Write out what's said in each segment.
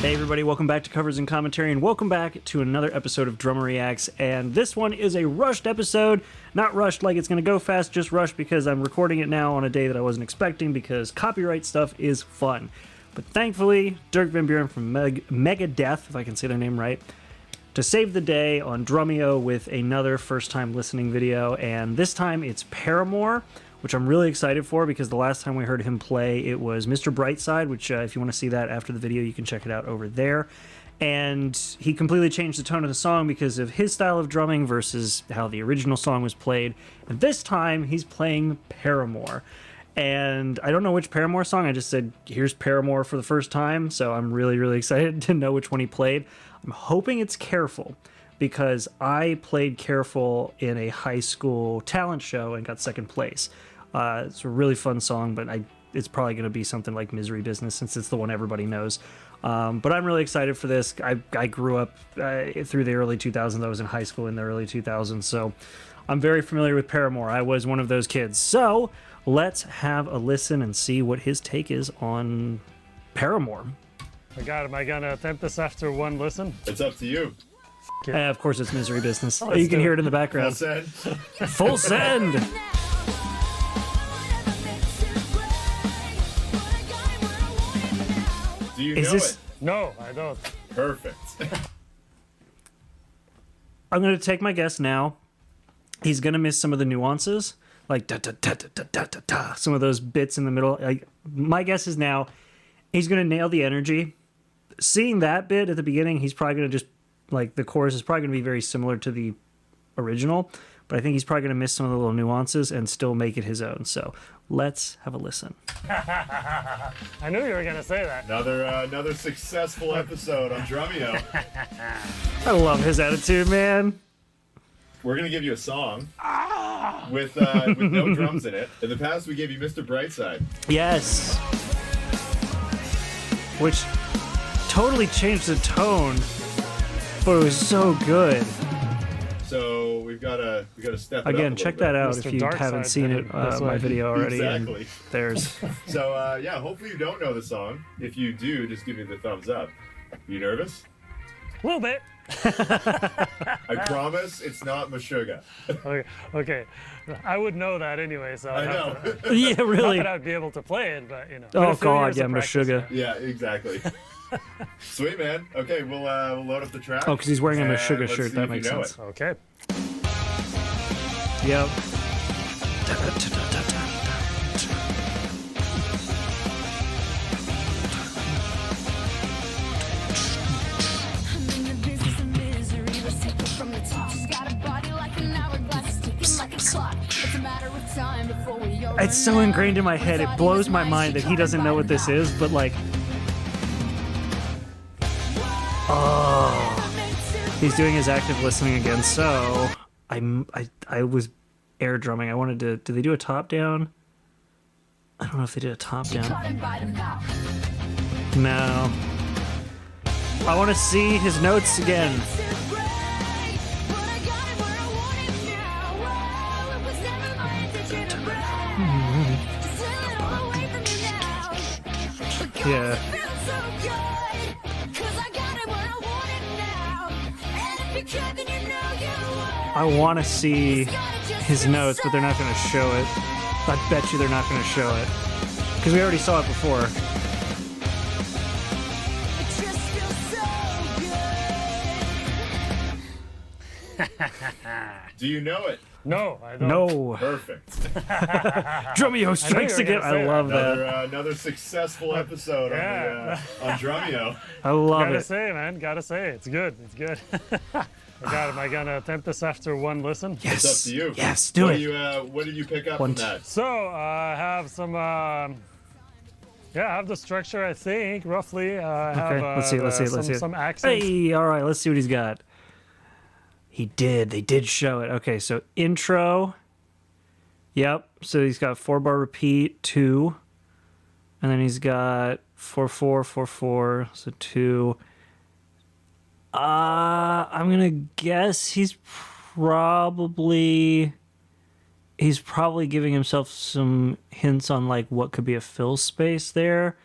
Hey everybody, welcome back to Covers and Commentary, and welcome back to another episode of Drummer Reacts. And this one is a rushed episode. Not rushed like it's going to go fast, just rushed because I'm recording it now on a day that I wasn't expecting because copyright stuff is fun. But thankfully, Dirk from Megadeth, if I can say their name right, to save the day on Drumeo with another first-time listening video. And this time it's Paramore, which I'm really excited for because the last time we heard him play, it was Mr. Brightside, which if you want to see that after the video, you can check it out over there. And he completely changed the tone of the song because of his style of drumming versus how the original song was played. And this time, he's playing Paramore. And I don't know which Paramore song. I just said, here's Paramore for the first time. So I'm really, really excited to know which one he played. I'm hoping it's Careful, because I played Careful in a high school talent show and got second place. It's a really fun song, but it's probably going to be something like Misery Business since it's the one everybody knows. But I'm really excited for this. I grew up through the early 2000s. I was in high school in the early 2000s, so I'm very familiar with Paramore. I was one of those kids. So let's have a listen and see what his take is on Paramore. Oh God, am I going to attempt this after one listen? It's up to you. Of course, it's Misery Business. You can hear it in the background. Full send. Full send! Do you Is know this- it? No, I don't. Perfect. I'm going to take my guess now. He's going to miss some of the nuances, like da da da da da da da da. Some of those bits in the middle. My guess is now he's going to nail the energy. Seeing that bit at the beginning, he's probably going to just, like, the chorus is probably going to be very similar to the original, but I think he's probably going to miss some of the little nuances and still make it his own. So let's have a listen. I knew you were going to say that. Another successful episode on Drumeo. I love his attitude, man. We're gonna give you a song with no drums in it. In the past, we gave you Mr. Brightside. Yes. Which totally changed the tone, but it was so good. So we gotta step it up Again, a check little that bit. out Mr. if you Dark haven't Side seen thing. it, That's my why- video already. Exactly. And there's So yeah, hopefully you don't know the song. If you do, just give me the thumbs up. You nervous? A little bit. I promise it's not Meshuggah. Okay. I would know that anyway, so I know. yeah, Not really. that I'd be able to play it, but you know. Oh But a few God, years yeah, of practice, Meshuggah. Yeah, exactly. Sweet man. Okay, we'll load up the track. Oh, because he's wearing a and Meshuggah let's shirt. see That if you makes know sense. it. Okay. Yep. I'm in the business of misery. Let's take it from the top. She's got a body like an hourglass, ticking like a clock. It's a matter of time before we all It's so run ingrained in my out. head. It Thought he blows was my mine, mind she that he doesn't know what this is, but like, oh, he's doing his active listening again. So I was air drumming. I wanted to. Did they do a top down? I don't know if they did a top down. Caught him by the mouth. No. I want to see his notes again. Yeah. I want to see his notes, but they're not going to show it. I bet you they're not going to show it. Because we already saw it before. Do you know it? No, I don't. No. Perfect. Drumeo strikes you were again. gonna say I love that. Another successful episode Yeah. on Drumeo. I love Gotta it. say, man. Gotta say. It's good. It's good. Oh God, am I going to attempt this after one listen? Yes. It's up to you. Yes, do what it. Do you, what did you pick up One, from that? So, I have some, yeah, I have the structure, I think, roughly. I have, Okay, let's see, let's see, let's see. some accents. Hey, all right, let's see what he's got. He did. They did show it. Okay, so intro. Yep. So he's got 4-bar repeat, 2. And then he's got 4-4, 4-4, so 2. I'm gonna guess he's probably giving himself some hints on like what could be a fill space there,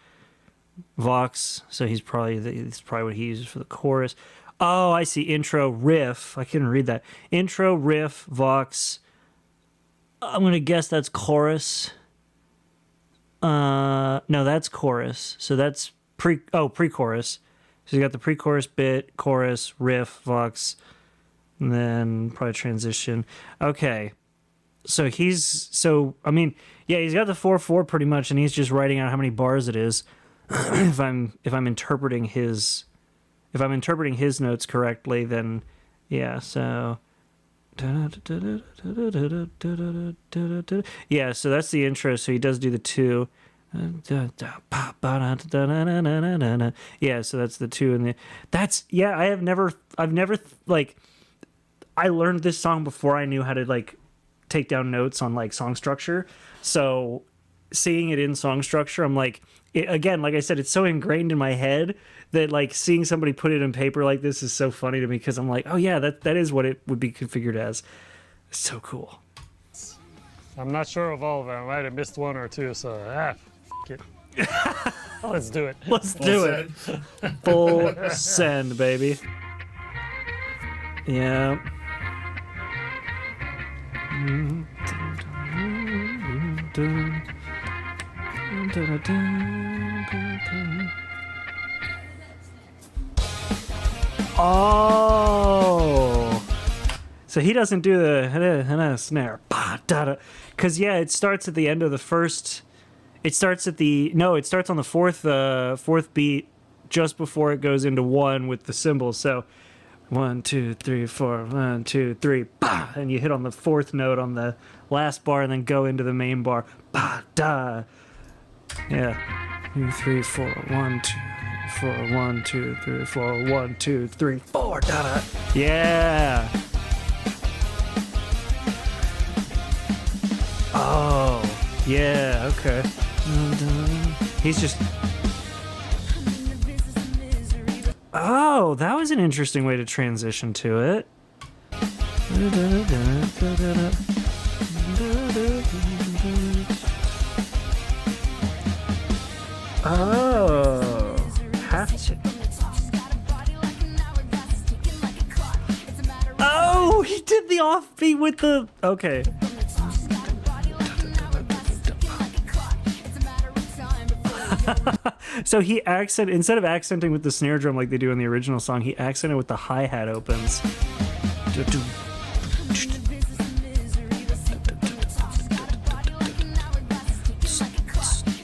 Vox. So he's probably it's probably what he uses for the chorus. Oh, I see. Intro, riff. I couldn't read that. Intro, riff, Vox. I'm gonna guess that's chorus. No, that's chorus. So that's pre-chorus. So you got the pre-chorus bit, chorus, riff, Vox, and then probably transition. Okay. So he's he's got the 4/4 pretty much, and he's just writing out how many bars it is. if I'm interpreting his notes correctly, then yeah. So yeah, so that's the intro. So he does do the 2. Yeah, so that's the 2 and I've never like I learned this song before I knew how to like take down notes on like song structure. So seeing it in song structure, I'm like, again, like I said, it's so ingrained in my head that like seeing somebody put it in paper like this is so funny to me, because I'm like, oh yeah, that is what it would be configured as. It's so cool. I'm not sure of all of them. I might have missed one or two, so f it. Let's do it. Let's do it. Full send, baby. Yeah. Oh, so he doesn't do the snare, because it starts at the end of the first. It starts on the fourth beat, just before it goes into 1 with the cymbals. So 1, 2, 3, 4, 1, 2, 3, bah, and you hit on the 4th note on the last bar, and then go into the main bar, bah, da. Yeah, 2, 3, 4, 1, 2, 4, 1, 2, 3, 4, 1, 2, 3, 4, da da. Yeah. Oh, yeah. Okay. He's just. Oh, that was an interesting way to transition to it. Oh, have to. Oh, he did the offbeat with the. Okay. So he instead of accenting with the snare drum like they do in the original song, he accented with the hi-hat opens.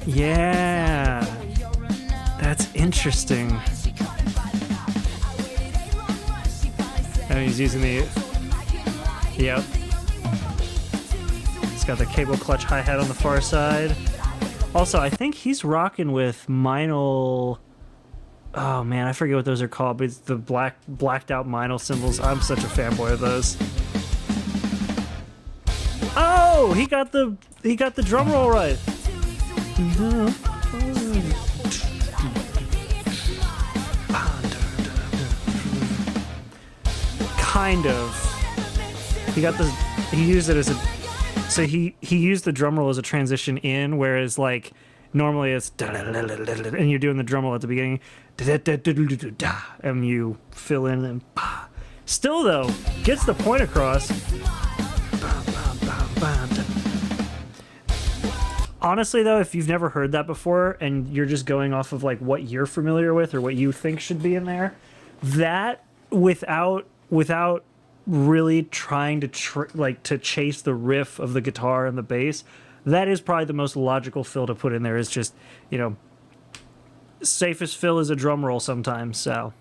Yeah, that's interesting. And he's using the, yep. He's got the cable clutch hi-hat on the far side. Also, I think he's rocking with Meinl. Oh man, I forget what those are called, but it's the blacked out Meinl cymbals. I'm such a fanboy of those. Oh, he got the drum roll right. Kind of. He used it as a. So he used the drum roll as a transition in, whereas like normally it's and you're doing the drum roll at the beginning, and you fill in and still though gets the point across. Honestly though, if you've never heard that before and you're just going off of like what you're familiar with or what you think should be in there, that without really trying to to chase the riff of the guitar and the bass, that is probably the most logical fill to put in there. Is just, safest fill is a drum roll sometimes. So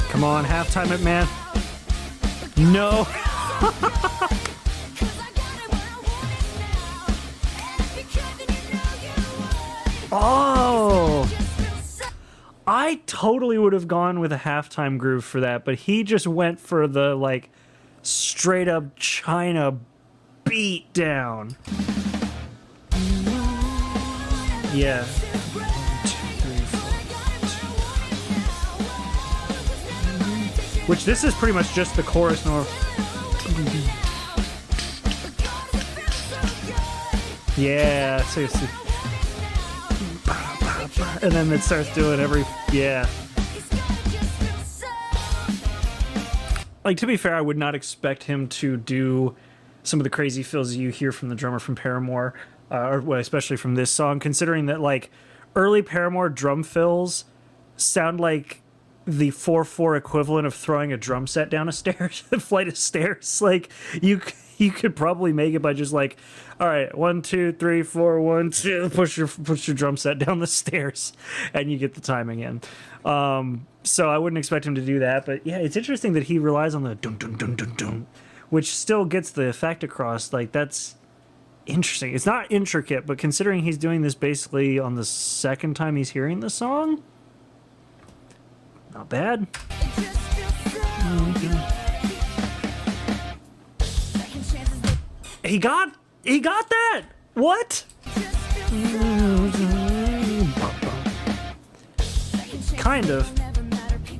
come on, halftime it, man. No. Oh, I totally would have gone with a halftime groove for that, but he just went for the like straight up China beat down. Yeah. 1, 2, 3, 4. Which this is pretty much just the chorus. Yeah, seriously. And then it starts doing every, yeah. Like, to be fair, I would not expect him to do some of the crazy fills you hear from the drummer from Paramore, or well, especially from this song, considering that, like, early Paramore drum fills sound like the 4/4 equivalent of throwing a drum set down a stairs, a flight of stairs. Like, you could probably make it by just like, all right, 1 2 3 4 1 2, push your drum set down the stairs, and you get the timing in. So I wouldn't expect him to do that, but yeah, it's interesting that he relies on the dun dun dun dun dun, which still gets the effect across. Like, that's interesting. It's not intricate, but considering he's doing this basically on the second time he's hearing the song, not bad. He got that. What? Kind of.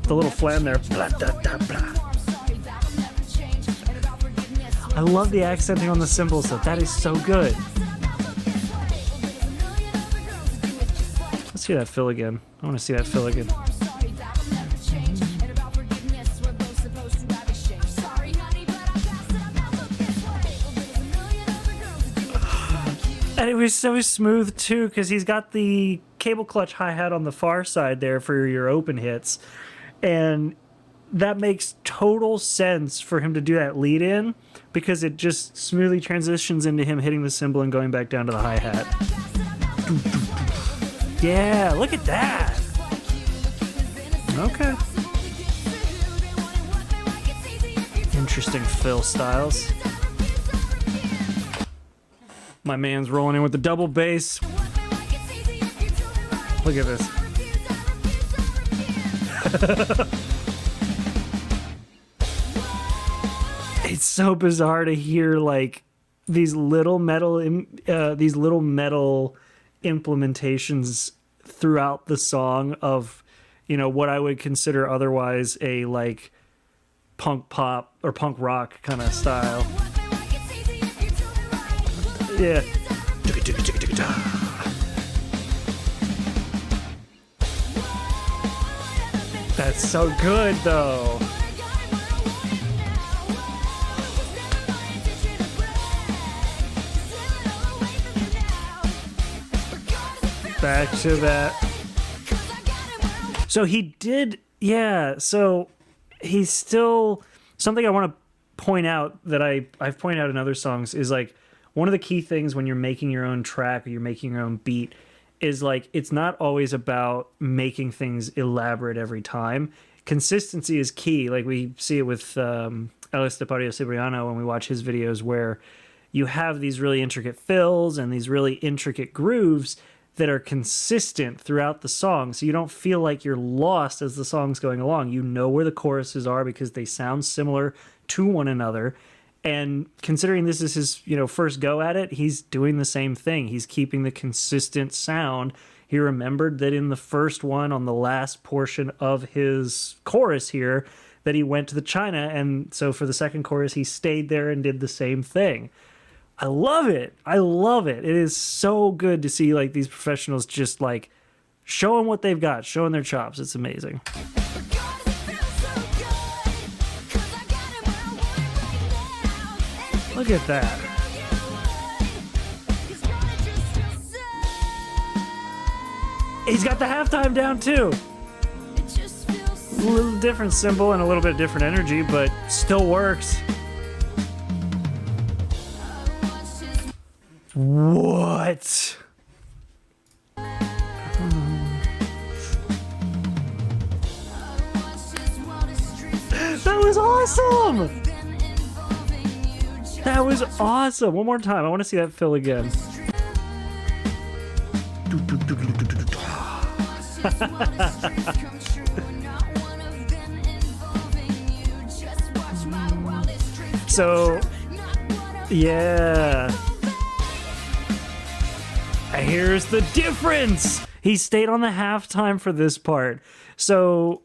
The little flam there. Blah, da, da, blah. I love the accenting on the cymbals though. That is so good. Let's see that fill again. I want to see that fill again. And it was so smooth too, because he's got the cable clutch hi-hat on the far side there for your open hits. And that makes total sense for him to do that lead in, because it just smoothly transitions into him hitting the cymbal and going back down to the hi-hat. Yeah, look at that. Okay. Interesting fill styles. My man's rolling in with the double bass. Look at this. It's so bizarre to hear like these little metal implementations throughout the song of, you know, what I would consider otherwise a like punk pop or punk rock kind of style. Yeah. That's so good though. Back to that. So he did, yeah, so he's still, something I want to point out that I've pointed out in other songs is like, one of the key things when you're making your own track or you're making your own beat is like, it's not always about making things elaborate every time. Consistency is key. Like we see it with Ellis Depario Cipriano when we watch his videos, where you have these really intricate fills and these really intricate grooves that are consistent throughout the song. So you don't feel like you're lost as the song's going along. You know where the choruses are because they sound similar to one another. And considering this is his, you know, first go at it, he's doing the same thing. He's keeping the consistent sound. He remembered that in the first one, on the last portion of his chorus here, that he went to the China. And so for the second chorus, he stayed there and did the same thing. I love it. I love it. It is so good to see like these professionals just like showing what they've got, showing their chops. It's amazing. Look at that. He's got the halftime down too. A little different symbol and a little bit different energy, but still works. What? That was awesome! That was awesome! One more time. I want to see that fill again. So, yeah. Here's the difference. He stayed on the halftime for this part. So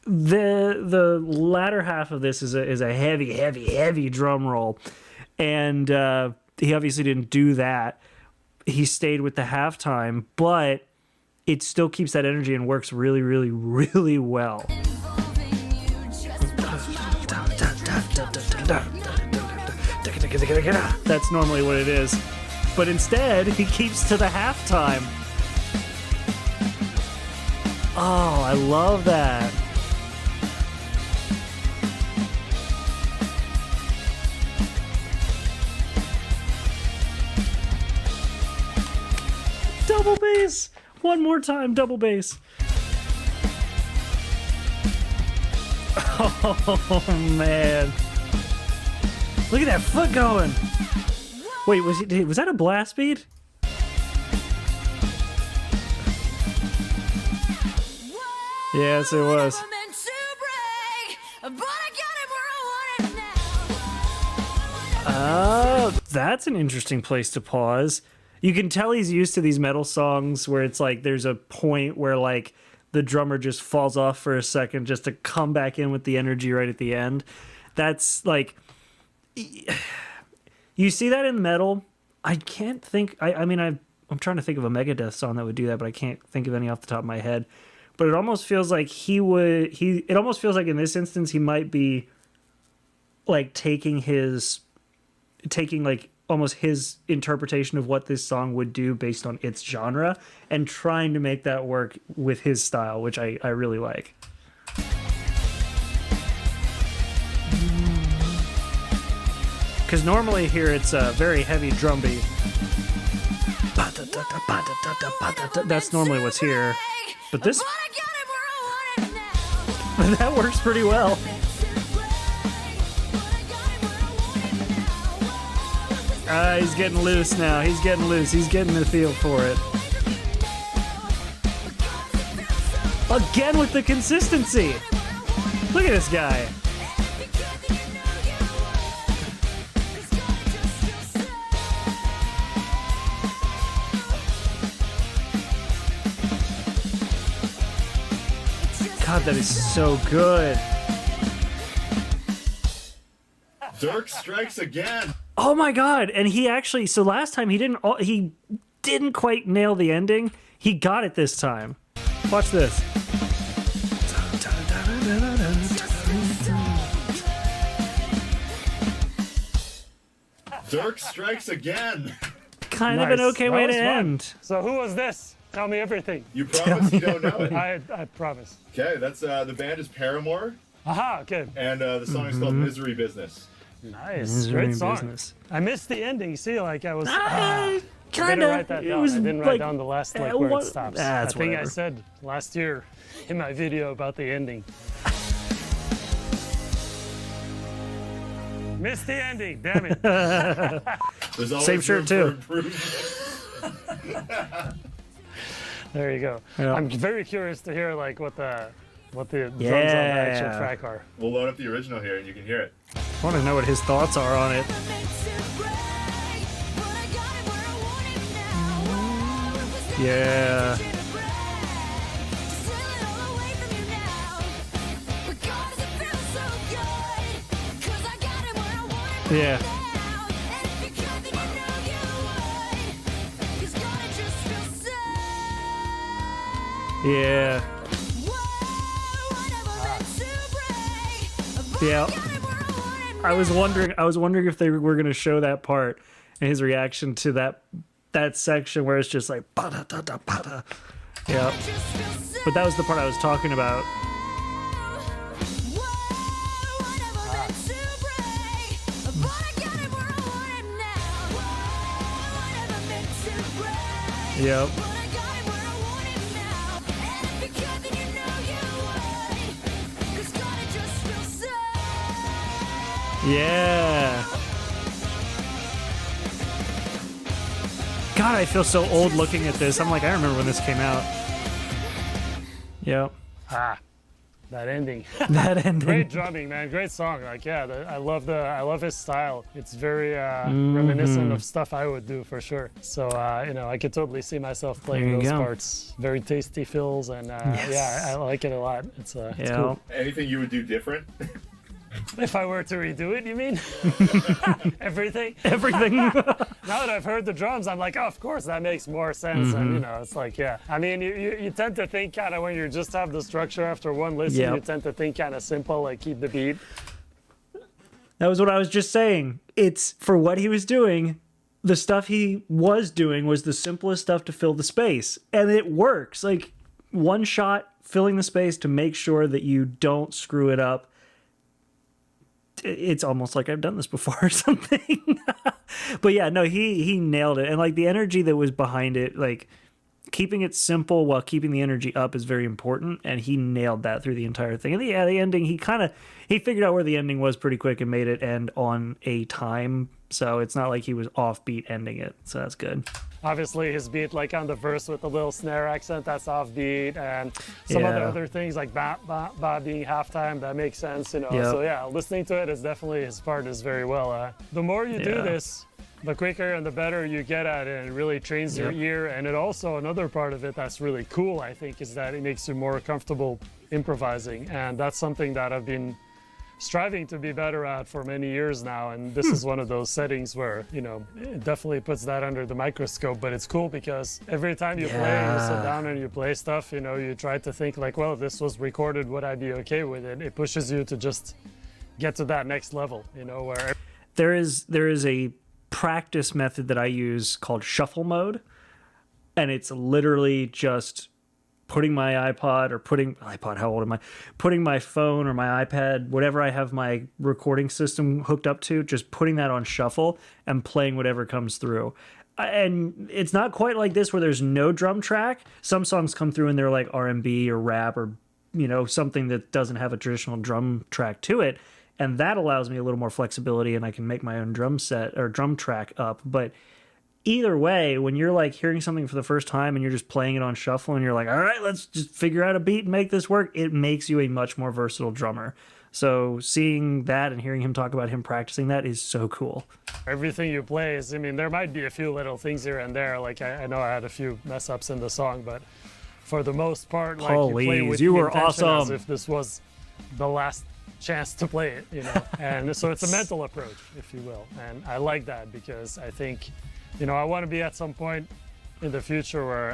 the latter half of this is a heavy drum roll, and he obviously didn't do that. He stayed with the halftime, but it still keeps that energy and works really, really, really well. That's normally what it is, but instead he keeps to the halftime. Oh, I love that. Double bass! One more time, double bass. Oh, man. Look at that foot going. Wait, was that a blast beat? Yes, it was. Oh, that's an interesting place to pause. You can tell he's used to these metal songs where it's like there's a point where like the drummer just falls off for a second just to come back in with the energy right at the end. That's like, you see that in metal. I can't think. I mean, I'm trying to think of a Megadeth song that would do that, but I can't think of any off the top of my head. But it almost feels like it almost feels like in this instance he might be like taking like almost his interpretation of what this song would do based on its genre and trying to make that work with his style, which I really like. Because normally here it's a very heavy drum beat. That's normally what's here. But this... that works pretty well. He's getting loose now. He's getting loose. He's getting the feel for it. Again with the consistency. Look at this guy. God, that is so good. Dirk strikes again. Oh my God! And he actually, so last time he didn't quite nail the ending. He got it this time. Watch this. Dirk strikes again. Kind of an okay way to fun. end. So who was this? Tell me everything. You promise you don't know it. I promise. Okay, that's the band is Paramore, Aha, okay. and the song is called "Misery Business." Nice. Great song. Business. I missed the ending. See, like I was... Kind didn't write that down. I didn't write down the last, like, where it stops. I That's think I whatever. said last year in my video about the ending. Missed the ending, damn it. There's always Same shirt, room too. for improvement. There you go. Yeah. I'm very curious to hear like what the drums on the Yeah. actual track are. We'll load up the original here, and you can hear it. I want to know what his thoughts are on it. Yeah. Yeah. Yeah. Yeah. I was wondering if they were going to show that part and his reaction to that section where it's just like ba-da-da-da-ba-da. Yeah. But that was the part I was talking about. Yep. Yeah. God, I feel so old looking at this. I'm like, I remember when this came out. Yep. Ah. That ending. That ending. Great drumming, man. Great song. Like, yeah, I love his style. It's very reminiscent of stuff I would do for sure. So, you know, I could totally see myself There playing you those go. parts. Very tasty fills, and yeah, I like it a lot. It's Yeah. cool. Anything you would do different? If I were to redo it, you mean? Everything? Everything. Now that I've heard the drums, I'm like, oh, of course, that makes more sense. And, you know, it's like, yeah. I mean, you tend to think kind of when you just have the structure after one listen, Yep. you tend to think kind of simple, like keep the beat. That was what I was just saying. It's for what he was doing. The stuff he was doing was the simplest stuff to fill the space. And it works. Like one shot filling the space to make sure that you don't screw it up. It's almost like I've done this before or something. But yeah, no, he nailed it. And like the energy that was behind it, like keeping it simple while keeping the energy up is very important. And he nailed that through the entire thing. And yeah, the ending, he figured out where the ending was pretty quick and made it end on a time. So it's not like he was offbeat ending it. So that's good. Obviously, his beat, like on the verse with the little snare accent, that's offbeat, and some of the Yeah. other things like ba ba ba being halftime, that makes sense, you know. Yep. So yeah, listening to it is definitely his part is very well. The more you do Yeah. this, the quicker and the better you get at it. And it really trains your Yep. ear, and it also another part of it that's really cool, I think, is that it makes you more comfortable improvising, and that's something that I've been striving to be better at for many years now, and this is one of those settings where, you know, it definitely puts that under the microscope. But it's cool because every time you play, you sit Yeah. down and you play stuff, you know, you try to think like, well, if this was recorded, would I be okay with it? It pushes you to just get to that next level, you know, where There is a practice method that I use called shuffle mode, and it's literally just putting my iPod or how old am I? Putting my phone or my iPad, whatever I have my recording system hooked up to, just putting that on shuffle and playing whatever comes through. And it's not quite like this where there's no drum track. Some songs come through and they're like R&B or rap or, you know, something that doesn't have a traditional drum track to it. And that allows me a little more flexibility and I can make my own drum set or drum track up. But either way, when you're like hearing something for the first time and you're just playing it on shuffle and you're like, all right, let's just figure out a beat and make this work, it makes you a much more versatile drummer. So seeing that and hearing him talk about him practicing that is so cool. everything you play is, I mean, there might be a few little things here and there. Like I know I had a few mess ups in the song, but for the most part, like you play Please, with you the were intention as awesome. if this was the last chance to play it, you know. And so it's a mental approach, if you will. And I like that because I think, you know, I want to be at some point in the future where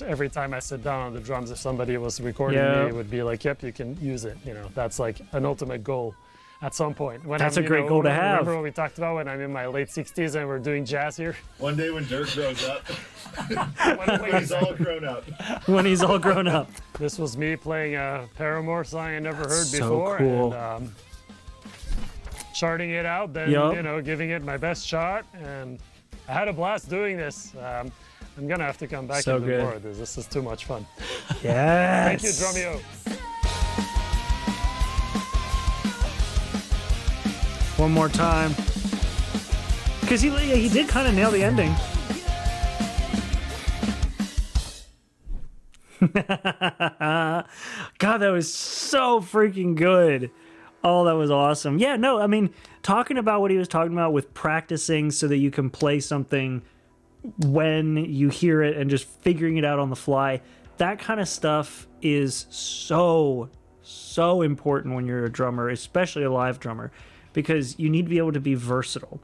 every time I sit down on the drums, if somebody was recording Yeah. me, it would be like, yep, you can use it. You know, that's like an ultimate goal at some point. When That's I'm, a you great know, goal to have. Remember what we talked about when I'm in my late 60s and we're doing jazz here? One day when Dirk grows up, When when he's all grown up. When he's all grown up. this was me playing a Paramore song I never heard so before. cool. And charting it out, then, Yup. you know, giving it my best shot. And I had a blast doing this. I'm going to have to come back So and do good. more of this. This is too much fun. Yes. Thank you, Drumeo. One more time. Because he did kind of nail the ending. God, that was so freaking good. Oh, that was awesome. Yeah, no, I mean, talking about what he was talking about with practicing so that you can play something when you hear it and just figuring it out on the fly, that kind of stuff is so important when you're a drummer, especially a live drummer, because you need to be able to be versatile.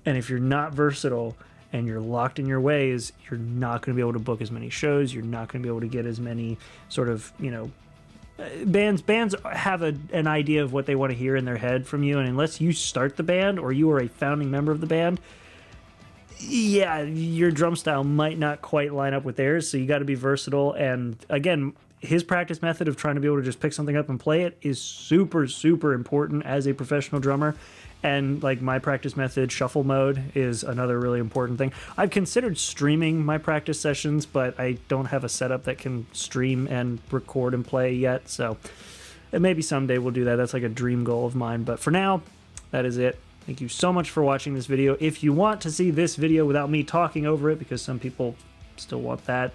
And if you're not versatile and you're locked in your ways, you're not going to be able to book as many shows. You're not going to be able to get as many sort of, you know, bands have an idea of what they want to hear in their head from you. And unless you start the band or you are a founding member of the band, yeah, your drum style might not quite line up with theirs. So you got to be versatile. And again, his practice method of trying to be able to just pick something up and play it is super important as a professional drummer. And like my practice method, shuffle mode, is another really important thing. I've considered streaming my practice sessions, but I don't have a setup that can stream and record and play yet. So maybe someday we'll do that. That's like a dream goal of mine. But for now, that is it. Thank you so much for watching this video. If you want to see this video without me talking over it, because some people still want that,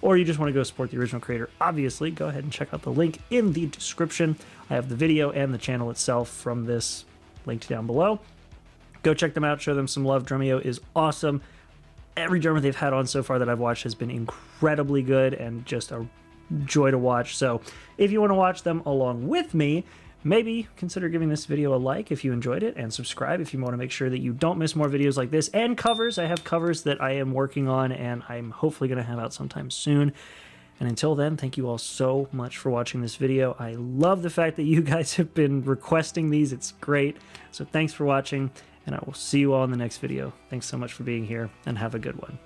or you just want to go support the original creator, obviously, go ahead and check out the link in the description. I have the video and the channel itself from this linked down below. Go check them out, show them some love. Drumeo is awesome. Every drummer they've had on so far that I've watched has been incredibly good and just a joy to watch. So if you want to watch them along with me, maybe consider giving this video a like if you enjoyed it, and subscribe if you want to make sure that you don't miss more videos like this, and covers. I have covers that I am working on and I'm hopefully going to have out sometime soon. And until then, thank you all so much for watching this video. I love the fact that you guys have been requesting these. It's great. So thanks for watching, and I will see you all in the next video. Thanks so much for being here, and have a good one.